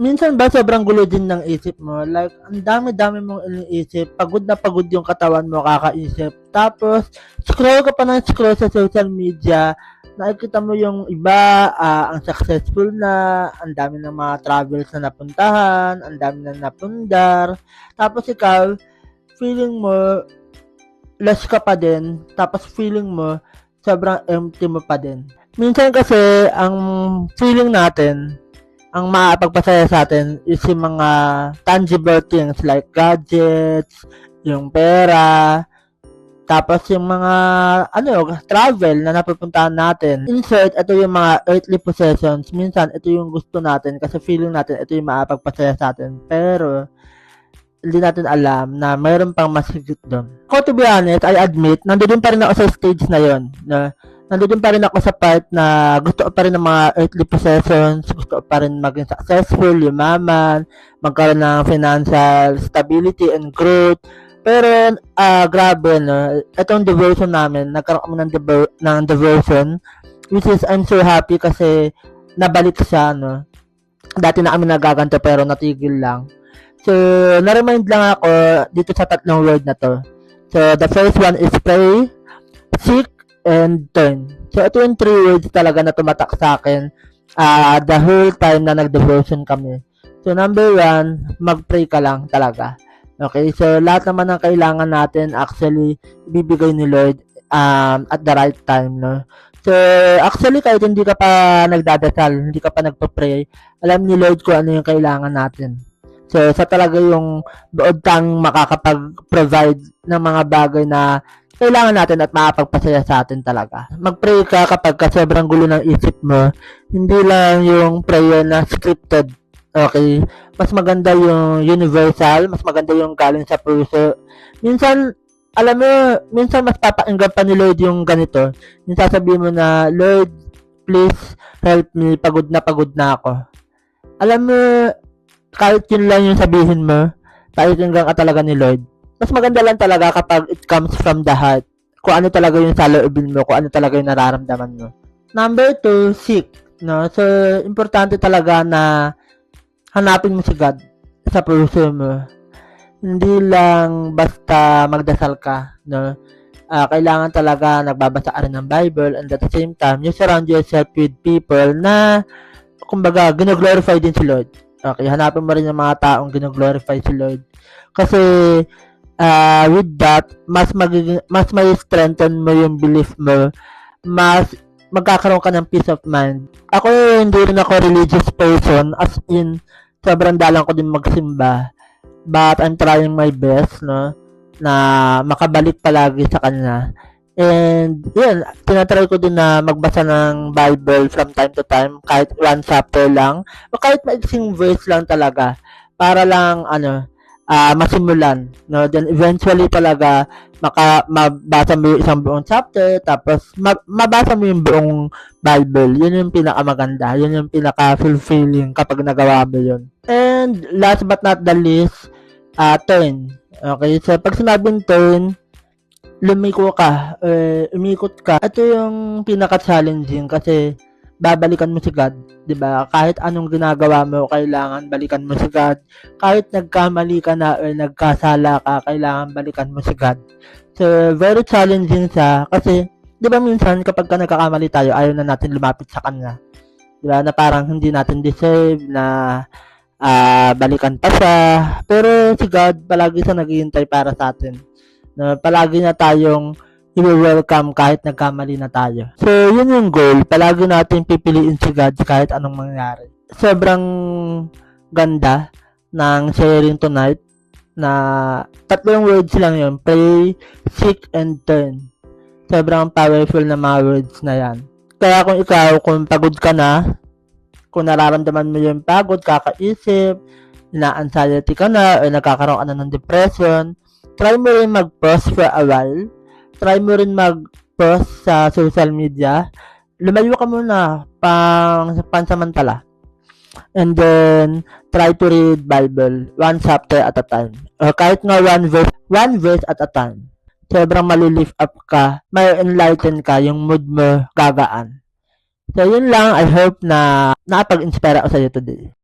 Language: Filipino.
Minsan ba sobrang gulo din ng isip mo, like ang dami-dami mong iniisip, pagod na pagod yung katawan mo kakaisip. Tapos scroll ka pa ng scroll sa social media, nakikita mo yung iba, ang successful na, ang dami ng mga travels na napuntahan, ang dami na napundar. Tapos ikaw, feeling mo less ka pa din, tapos feeling mo sobrang empty mo pa din. Minsan kasi ang feeling natin, ang makakapagpasaya sa atin is yung mga tangible things like gadgets, yung pera, tapos yung mga travel na napupuntahan natin. Insert, ito yung mga earthly possessions. Minsan, ito yung gusto natin kasi feeling natin ito yung makakapagpasaya sa atin. Pero, hindi natin alam na mayroon pang mas higit doon. Ako, to be honest, I admit, nandoon pa rin ako sa stage na yon. Na nandoon pa rin ako sa part na gusto ko pa rin ng mga earthly possessions, gusto ko pa rin maging successful, yumaman, magkaroon ng financial stability and growth. Pero, grabe, no? Itong devotion namin, nagkaroon kami ng devotion, which is, I'm so happy kasi nabalik siya, no? Dati na kami nagaganto pero natigil lang. So, na-remind lang ako dito sa tatlong word na to. So, the first one is pray, seek, and turn. So, ito yung 3 words talaga na tumatak sa akin the whole time na nag-devotion kami. So, number 1, mag-pray ka lang talaga. Okay, so lahat naman ng kailangan natin actually ibibigay ni Lord at the right time, no? So, actually, kahit hindi ka pa nagdadasal, hindi ka pa nagpa-pray, alam ni Lord kung ano yung kailangan natin. So, sa talaga yung dood kang makakapag-provide ng mga bagay na kailangan natin at makapagpasaya sa atin talaga. Mag-pray ka kapag sobrang gulo ng isip mo. Hindi lang yung prayer na scripted. Okay? Mas maganda yung universal, mas maganda yung galing sa puso. Minsan, alam mo, minsan mas papakinggan pa ni Lord yung ganito. Yung sasabihin mo na, Lord, please help me, pagod na ako. Alam mo, kahit yun lang yung sabihin mo, pakikinggan ka talaga ni Lord. Mas maganda lang talaga kapag it comes from the heart. Kung ano talaga yung saloobin mo, kung ano talaga yung nararamdaman mo. Number 2, seek. No? So, importante talaga na hanapin mo si God sa puso mo. Hindi lang basta magdasal ka. No? Kailangan talaga nagbabasa ka rin ng Bible and at the same time, you surround yourself with people na kumbaga, gino-glorify din si Lord. Okay, hanapin mo rin yung mga taong gino-glorify si Lord. Kasi, with that, mas may strengthen mo yung belief mo, mas magkakaroon ka ng peace of mind. Ako, hindi rin ako religious person, as in, sobrang dalang ko din magsimba. But I'm trying my best, no, na makabalik palagi sa kanya. And, yun, tinatry ko din na magbasa ng Bible from time to time, kahit 1 chapter lang, o kahit maiksing verse lang talaga, para lang, masimulan, no? Then, eventually talaga, mabasa mo yung isang buong chapter, tapos, mabasa mo yung buong Bible. Yun yung pinakamaganda, yun yung pinaka-fulfilling kapag nagawa mo yun. And, last but not the least, turn. Okay, so, pag sinabing turn, lumiko ka, umikot ka. Ito yung pinaka-challenging kasi babalikan mo si God, 'di ba? Kahit anong ginagawa mo, kailangan balikan mo si God. Kahit nagkamali ka na o nagkasala ka, kailangan balikan mo si God. So, very challenging siya kasi 'di ba minsan kapag ka nagkakamali tayo, ayaw na natin lumapit sa kanya. 'Di ba? Na parang hindi natin deserve na balikan pa siya. Pero si God palagi siya naghihintay para sa atin. Na palagi na tayong i-welcome kahit nagkamali na tayo. So, yun yung goal. Palagi natin pipiliin si God kahit anong mangyari. Sobrang ganda ng sharing tonight na tatlong words lang yun. Pray, seek, and turn. Sobrang powerful na mga words na yan. Kaya kung ikaw, kung pagod ka na, kung nararamdaman mo yung pagod, kakaisip, na-anxiety ka na, o nagkakaroon ka na ng depression, try mo rin mag-pause for a while. Try mo rin mag-pause sa social media. Lumayo ka muna pansamantala. And then, try to read Bible 1 chapter at a time. O kahit nga 1 verse at a time. Sobrang malilift up ka, may enlighten ka, yung mood mo gagaan. So, yun lang. I hope na nakapag-inspire ako sa iyo today.